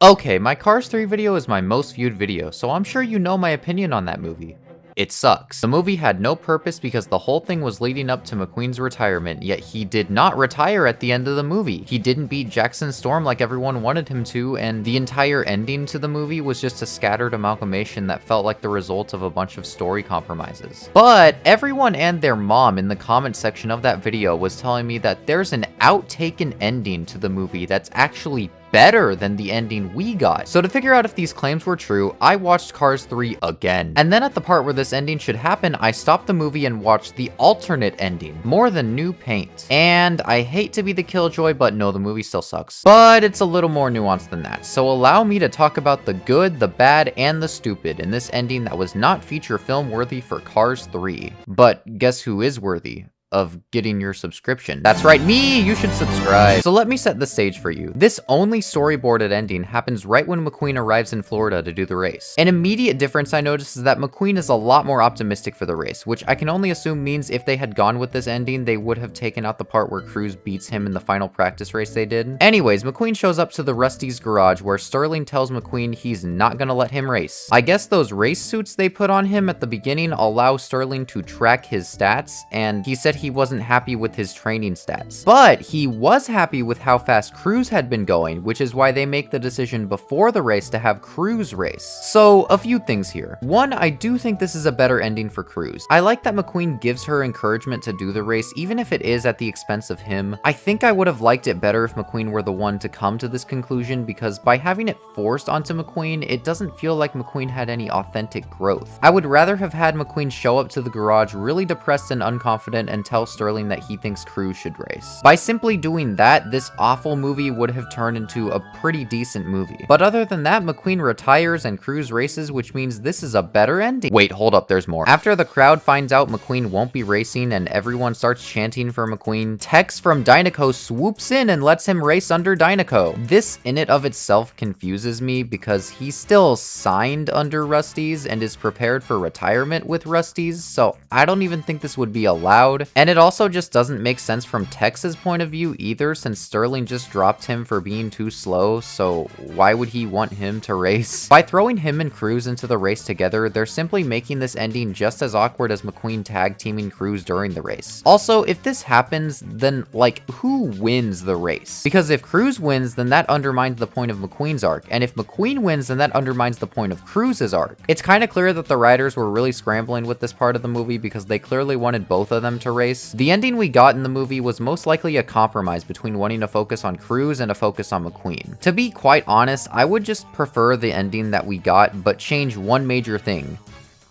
Okay, my Cars 3 video is my most viewed video, so I'm sure you know my opinion on that movie. It sucks. The movie had no purpose because the whole thing was leading up to McQueen's retirement, yet he did not retire at the end of the movie. He didn't beat Jackson Storm like everyone wanted him to, and the entire ending to the movie was just a scattered amalgamation that felt like the result of a bunch of story compromises. But everyone and their mom in the comment section of that video was telling me that there's an outtaken ending to the movie that's actually better than the ending we got. So to figure out if these claims were true, I watched Cars 3 again. And then at the part where this ending should happen, I stopped the movie and watched the alternate ending, More Than New Paint. And I hate to be the killjoy, but no, the movie still sucks. But it's a little more nuanced than that. So allow me to talk about the good, the bad, and the stupid in this ending that was not feature film worthy for Cars 3. But guess who is worthy of getting your subscription? That's right, me! You should subscribe. So let me set the stage for you. This only storyboarded ending happens right when McQueen arrives in Florida to do the race. An immediate difference I noticed is that McQueen is a lot more optimistic for the race, which I can only assume means if they had gone with this ending, they would have taken out the part where Cruz beats him in the final practice race they did. Anyways, McQueen shows up to the Rusty's garage where Sterling tells McQueen he's not gonna let him race. I guess those race suits they put on him at the beginning allow Sterling to track his stats, and he said he wasn't happy with his training stats. But he was happy with how fast Cruz had been going, which is why they make the decision before the race to have Cruz race. So a few things here. One, I do think this is a better ending for Cruz. I like that McQueen gives her encouragement to do the race, even if it is at the expense of him. I think I would have liked it better if McQueen were the one to come to this conclusion, because by having it forced onto McQueen, it doesn't feel like McQueen had any authentic growth. I would rather have had McQueen show up to the garage really depressed and unconfident and tell Sterling that he thinks Cruz should race. By simply doing that, this awful movie would have turned into a pretty decent movie. But other than that, McQueen retires and Cruz races, which means this is a better ending. Wait, hold up, there's more. After the crowd finds out McQueen won't be racing and everyone starts chanting for McQueen, Tex from Dynaco swoops in and lets him race under Dynaco. This in and of itself confuses me because he's still signed under Rusty's and is prepared for retirement with Rusty's, so I don't even think this would be allowed. And it also just doesn't make sense from Tex's point of view either, since Sterling just dropped him for being too slow, so why would he want him to race? By throwing him and Cruz into the race together, they're simply making this ending just as awkward as McQueen tag teaming Cruz during the race. Also, if this happens, then like, who wins the race? Because if Cruz wins, then that undermines the point of McQueen's arc, and if McQueen wins, then that undermines the point of Cruz's arc. It's kind of clear that the writers were really scrambling with this part of the movie because they clearly wanted both of them to race. The ending we got in the movie was most likely a compromise between wanting to focus on Cruz and a focus on McQueen. To be quite honest, I would just prefer the ending that we got, but change one major thing.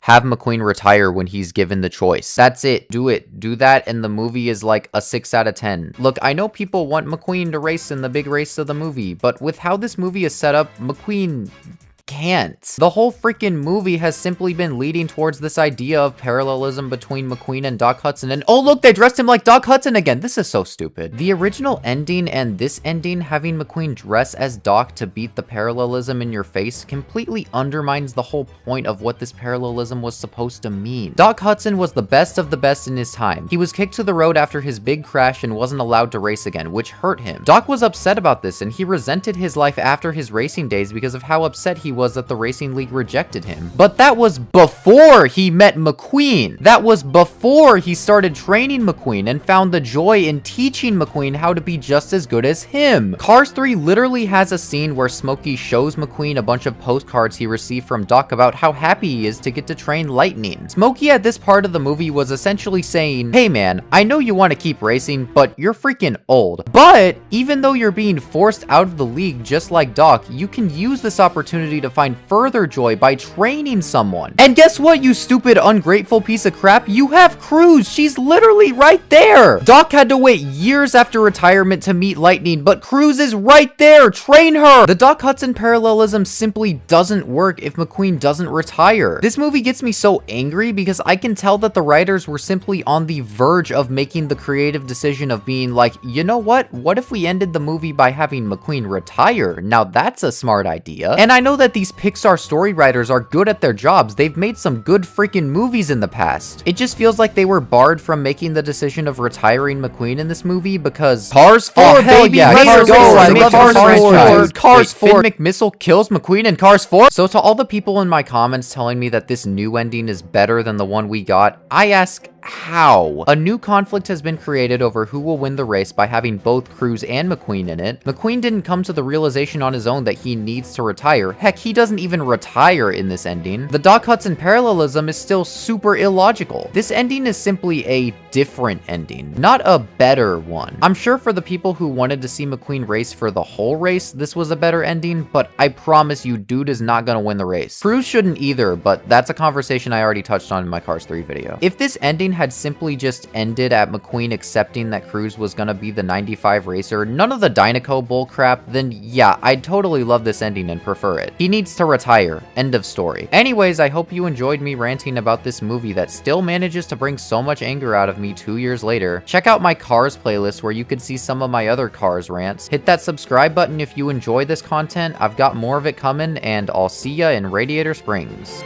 Have McQueen retire when he's given the choice. That's it. Do it. Do that, and the movie is like a 6 out of 10. Look, I know people want McQueen to race in the big race of the movie, but with how this movie is set up, McQueen can't. The whole freaking movie has simply been leading towards this idea of parallelism between McQueen and Doc Hudson, and oh look, they dressed him like Doc Hudson again. This is so stupid. The original ending and this ending, having McQueen dress as Doc to beat the parallelism in your face, completely undermines the whole point of what this parallelism was supposed to mean. Doc Hudson was the best of the best in his time. He was kicked to the road after his big crash and wasn't allowed to race again, which hurt him. Doc was upset about this, and he resented his life after his racing days because of how upset he was that the Racing League rejected him. But that was before he met McQueen. That was before he started training McQueen and found the joy in teaching McQueen how to be just as good as him. Cars 3 literally has a scene where Smokey shows McQueen a bunch of postcards he received from Doc about how happy he is to get to train Lightning. Smokey at this part of the movie was essentially saying, hey man, I know you want to keep racing, but you're freaking old. But even though you're being forced out of the league just like Doc, you can use this opportunity to find further joy by training someone. And guess what, you stupid ungrateful piece of crap? You have Cruz. She's literally right there. Doc had to wait years after retirement to meet Lightning, but Cruz is right there. Train her. The Doc Hudson parallelism simply doesn't work if McQueen doesn't retire. This movie gets me so angry because I can tell that the writers were simply on the verge of making the creative decision of being like, you know what if we ended the movie by having McQueen retire? Now that's a smart idea. And I know that these these Pixar story writers are good at their jobs. They've made some good freaking movies in the past. It just feels like they were barred from making the decision of retiring McQueen in this movie because Cars 4, baby, yeah, let's Cars go. 4, I I love love the Cars 4, franchise. Cars 4. Finn McMissile kills McQueen in Cars 4. So to all the people in my comments telling me that this new ending is better than the one we got, I ask, how? A new conflict has been created over who will win the race by having both Cruise and McQueen in it. McQueen didn't come to the realization on his own that he needs to retire. Heck, he doesn't even retire in this ending. The Doc Hudson parallelism is still super illogical. This ending is simply a different ending, not a better one. I'm sure for the people who wanted to see McQueen race for the whole race, this was a better ending, but I promise you, dude is not gonna win the race. Cruise shouldn't either, but that's a conversation I already touched on in my Cars 3 video. If this ending had simply just ended at McQueen accepting that Cruise was gonna be the 95 racer, none of the Dynaco bullcrap, then yeah, I'd totally love this ending and prefer it. He needs to retire. End of story. Anyways, I hope you enjoyed me ranting about this movie that still manages to bring so much anger out of me 2 years later. Check out my Cars playlist where you could see some of my other Cars rants. Hit that subscribe button if you enjoy this content. I've got more of it coming, and I'll see ya in Radiator Springs.